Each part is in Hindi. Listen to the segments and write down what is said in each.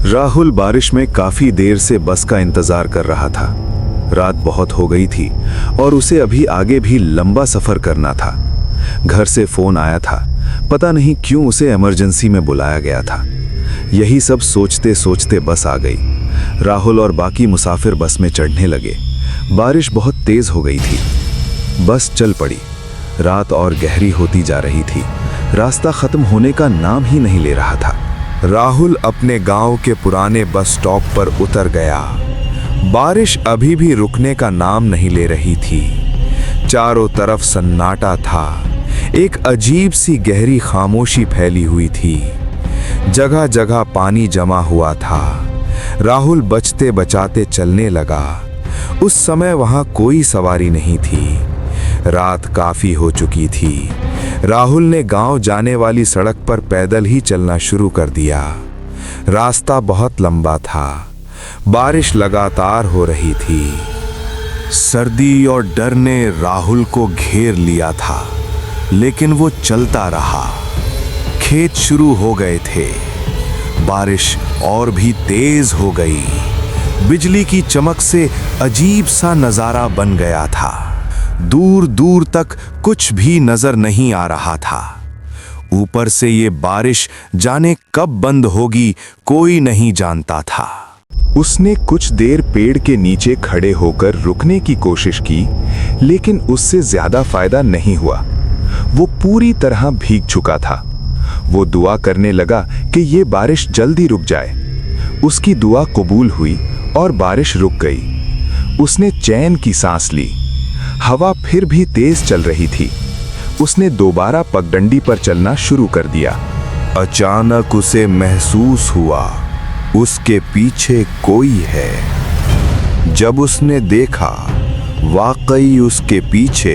राहुल बारिश में काफी देर से बस का इंतजार कर रहा था। रात बहुत हो गई थी और उसे अभी आगे भी लंबा सफर करना था। घर से फोन आया था, पता नहीं क्यों उसे इमरजेंसी में बुलाया गया था। यही सब सोचते सोचते बस आ गई। राहुल और बाकी मुसाफिर बस में चढ़ने लगे। बारिश बहुत तेज हो गई थी। बस चल पड़ी। रात और गहरी होती जा रही थी। रास्ता खत्म होने का नाम ही नहीं ले रहा था। राहुल अपने गांव के पुराने बस स्टॉप पर उतर गया। बारिश अभी भी रुकने का नाम नहीं ले रही थी। चारों तरफ सन्नाटा था। एक अजीब सी गहरी खामोशी फैली हुई थी। जगह जगह पानी जमा हुआ था। राहुल बचते बचाते चलने लगा। उस समय वहां कोई सवारी नहीं थी। रात काफी हो चुकी थी। राहुल ने गांव जाने वाली सड़क पर पैदल ही चलना शुरू कर दिया। रास्ता बहुत लंबा था। बारिश लगातार हो रही थी। सर्दी और डर ने राहुल को घेर लिया था, लेकिन वो चलता रहा। खेत शुरू हो गए थे। बारिश और भी तेज हो गई। बिजली की चमक से अजीब सा नजारा बन गया था। दूर दूर तक कुछ भी नजर नहीं आ रहा था। ऊपर से ये बारिश जाने कब बंद होगी कोई नहीं जानता था। उसने कुछ देर पेड़ के नीचे खड़े होकर रुकने की कोशिश की, लेकिन उससे ज्यादा फायदा नहीं हुआ। वो पूरी तरह भीग चुका था। वो दुआ करने लगा कि ये बारिश जल्दी रुक जाए। उसकी दुआ कबूल हुई और बारिश रुक गई। उसने चैन की सांस ली। हवा फिर भी तेज चल रही थी। उसने दोबारा पगडंडी पर चलना शुरू कर दिया। अचानक उसे महसूस हुआ उसके पीछे कोई है। जब उसने देखा, वाकई उसके पीछे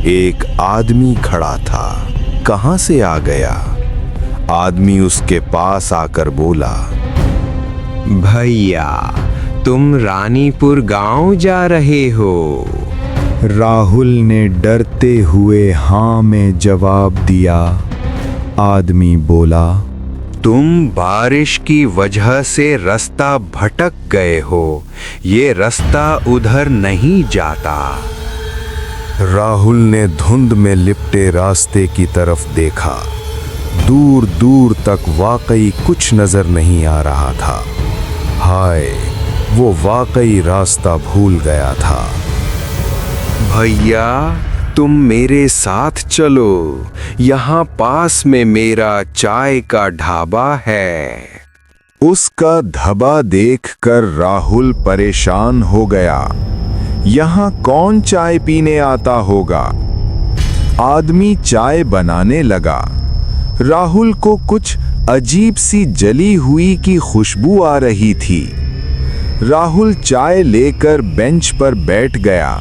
एक आदमी खड़ा था। कहां से आ गया? आदमी उसके पास आकर बोला, भैया, तुम रानीपुर गांव जा रहे हो? राहुल ने डरते हुए हाँ में जवाब दिया। आदमी बोला, तुम बारिश की वजह से रास्ता भटक गए हो। ये रास्ता उधर नहीं जाता। राहुल ने धुंध में लिपटे रास्ते की तरफ देखा। दूर दूर तक वाकई कुछ नजर नहीं आ रहा था। हाय, वो वाकई रास्ता भूल गया था। भैया, तुम मेरे साथ चलो। यहाँ पास में मेरा चाय का ढाबा है। उसका ढाबा देखकर राहुल परेशान हो गया। यहाँ कौन चाय पीने आता होगा? आदमी चाय बनाने लगा। राहुल को कुछ अजीब सी जली हुई की खुशबू आ रही थी। राहुल चाय लेकर बेंच पर बैठ गया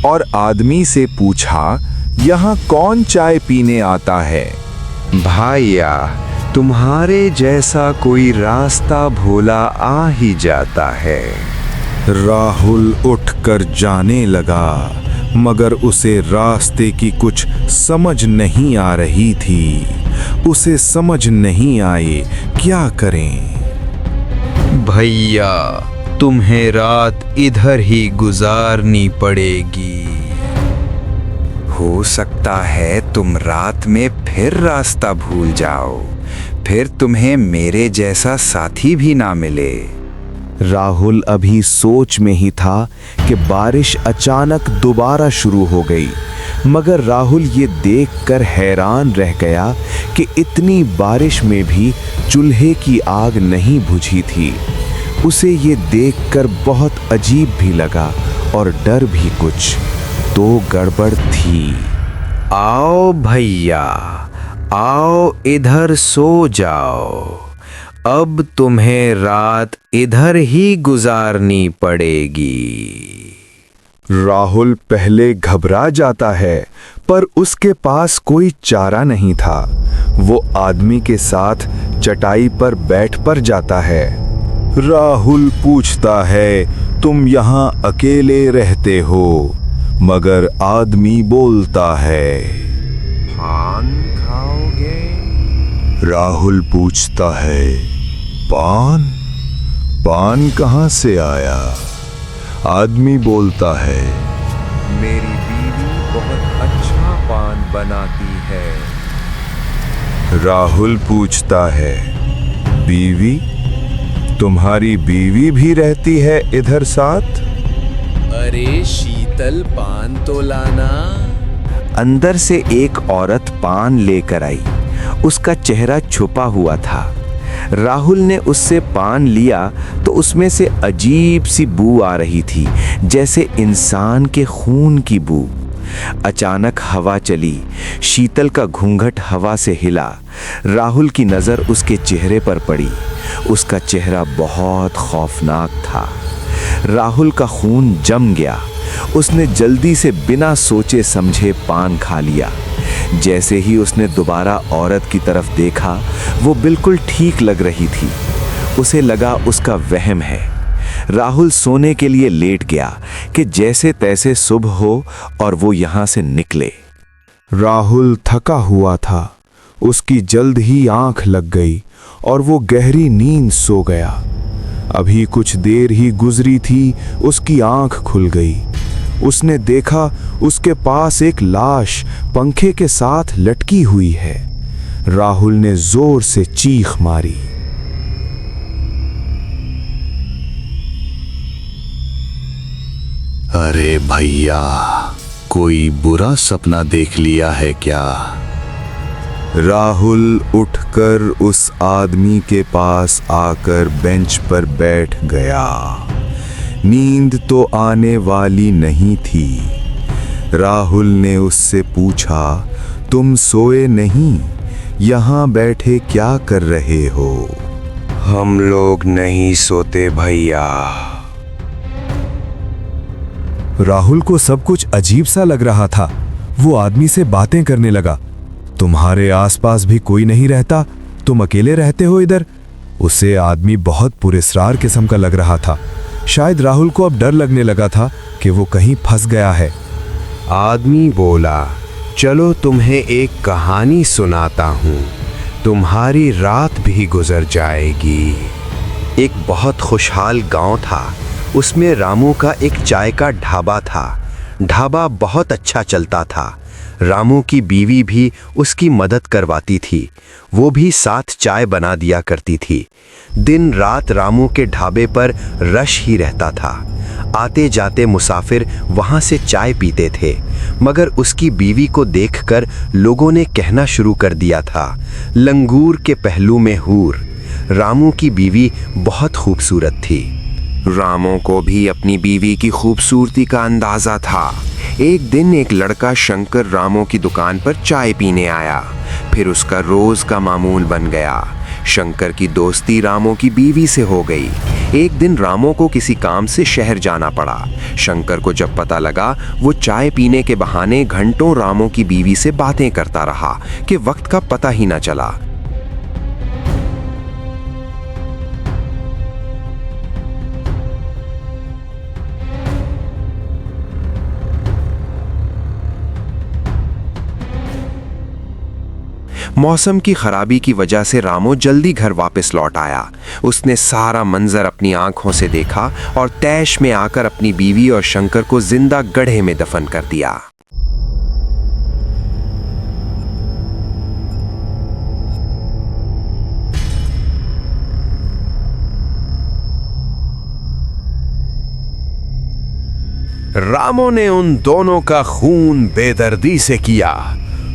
और आदमी से पूछा, यहाँ कौन चाय पीने आता है? भैया, तुम्हारे जैसा कोई रास्ता भूला आ ही जाता है। राहुल उठकर जाने लगा, मगर उसे रास्ते की कुछ समझ नहीं आ रही थी। उसे समझ नहीं आए क्या करें। भैया, तुम्हें रात इधर ही गुजारनी पड़ेगी। हो सकता है तुम रात में फिर रास्ता भूल जाओ, फिर तुम्हें मेरे जैसा साथी भी ना मिले। राहुल अभी सोच में ही था कि बारिश अचानक दोबारा शुरू हो गई। मगर राहुल ये देखकर हैरान रह गया कि इतनी बारिश में भी चूल्हे की आग नहीं बुझी थी। उसे ये देखकर बहुत अजीब भी लगा और डर भी कुछ तो गड़बड़ थी। आओ भैया, आओ इधर सो जाओ। अब तुम्हें रात इधर ही गुजारनी पड़ेगी। राहुल पहले घबरा जाता है, पर उसके पास कोई चारा नहीं था। वो आदमी के साथ चटाई पर बैठ पर जाता है। राहुल पूछता है, तुम यहाँ अकेले रहते हो? मगर आदमी बोलता है, पान खाओगे? राहुल पूछता है, पान? पान कहाँ से आया? आदमी बोलता है। मेरी बीवी बहुत अच्छा पान बनाती है। राहुल पूछता है, बीवी? तुम्हारी बीवी भी रहती है इधर साथ? अरे शीतल, पान तो लाना। अंदर से एक औरत पान लेकर आई। उसका चेहरा छुपा हुआ था। राहुल ने उससे पान लिया तो उसमें से अजीब सी बू आ रही थी, जैसे इंसान के खून की बू। अचानक हवा चली, शीतल का घूंघट हवा से हिला। राहुल की नज़र उसके चेहरे पर पड़ी। उसका चेहरा बहुत खौफनाक था। राहुल का खून जम गया। उसने जल्दी से बिना सोचे समझे पान खा लिया। जैसे ही उसने दोबारा औरत की तरफ देखा, वो बिल्कुल ठीक लग रही थी। उसे लगा उसका वहम है। राहुल सोने के लिए लेट गया कि जैसे तैसे सुबह हो और वो यहाँ से निकले। राहुल थका हुआ था। उसकी जल्द ही आंख लग गई और वो गहरी नींद सो गया। अभी कुछ देर ही गुजरी थी, उसकी आंख खुल गई। उसने देखा उसके पास एक लाश पंखे के साथ लटकी हुई है। राहुल ने जोर से चीख मारी। अरे भैया, कोई बुरा सपना देख लिया है क्या? राहुल उठकर उस आदमी के पास आकर बेंच पर बैठ गया। नींद तो आने वाली नहीं थी। राहुल ने उससे पूछा, तुम सोए नहीं? यहाँ बैठे क्या कर रहे हो? हम लोग नहीं सोते भैया। राहुल को सब कुछ अजीब सा लग रहा था। वो आदमी से बातें करने लगा। तुम्हारे आसपास भी कोई नहीं रहता? तुम अकेले रहते हो इधर? उसे आदमी बहुत पुरस्कार किस्म का लग रहा था। शायद राहुल को अब डर लगने लगा था कि वो कहीं फंस गया है। आदमी बोला, चलो तुम्हें एक कहानी सुनाता हूँ, तुम्हारी रात भी गुजर जाएगी। एक बहुत खुशहाल गांव था। उसमें रामू का एक चाय का ढाबा था। ढाबा बहुत अच्छा चलता था। रामू की बीवी भी उसकी मदद करवाती थी। वो भी साथ चाय बना दिया करती थी। दिन रात रामू के ढाबे पर रश ही रहता था। आते जाते मुसाफिर वहाँ से चाय पीते थे। मगर उसकी बीवी को देखकर लोगों ने कहना शुरू कर दिया था, लंगूर के पहलू में हूर। रामू की बीवी बहुत खूबसूरत थी। रामू को भी अपनी बीवी की खूबसूरती का अंदाजा था। एक दिन एक लड़का शंकर रामू की दुकान पर चाय पीने आया। फिर उसका रोज का मामूल बन गया। शंकर की दोस्ती रामू की बीवी से हो गई। एक दिन रामू को किसी काम से शहर जाना पड़ा। शंकर को जब पता लगा, वो चाय पीने के बहाने घंटों रामू की बीवी से बातें करता रहा कि वक्त का पता ही ना चला। मौसम की खराबी की वजह से रामू जल्दी घर वापस लौट आया। उसने सारा मंजर अपनी आंखों से देखा और तैश में आकर अपनी बीवी और शंकर को जिंदा गड्ढे में दफन कर दिया। रामू ने उन दोनों का खून बेदर्दी से किया।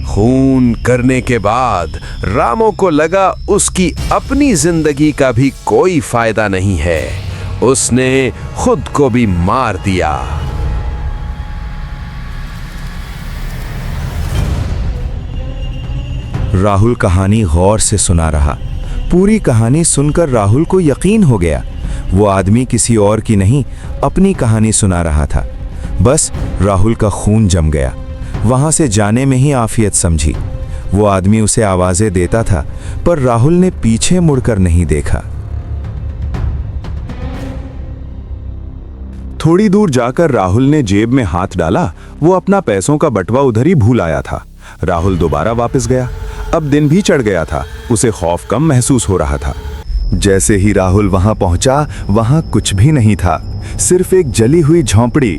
खून करने के बाद रामू को लगा उसकी अपनी जिंदगी का भी कोई फायदा नहीं है। उसने खुद को भी मार दिया। राहुल कहानी गौर से सुना रहा। पूरी कहानी सुनकर राहुल को यकीन हो गया। वो आदमी किसी और की नहीं, अपनी कहानी सुना रहा था। बस राहुल का खून जम गया। वहां से जाने में ही आफियत समझी। वो आदमी उसे आवाजें देता था, पर राहुल ने पीछे मुड़कर नहीं देखा। थोड़ी दूर जाकर राहुल ने जेब में हाथ डाला। वो अपना पैसों का बटवा उधर ही भूल आया था। राहुल दोबारा वापस गया। अब दिन भी चढ़ गया था। उसे खौफ कम महसूस हो रहा था। जैसे ही राहुल वहां पहुंचा, वहां कुछ भी नहीं था, सिर्फ एक जली हुई झोंपड़ी।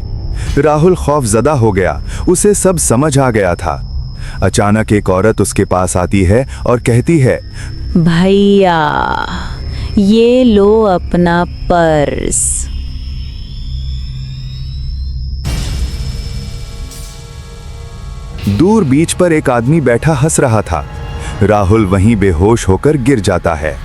राहुल खौफजदा हो गया, उसे सब समझ आ गया था। अचानक एक औरत उसके पास आती है और कहती है, भैया ये लो अपना पर्स। दूर बीच पर एक आदमी बैठा हंस रहा था। राहुल वहीं बेहोश होकर गिर जाता है।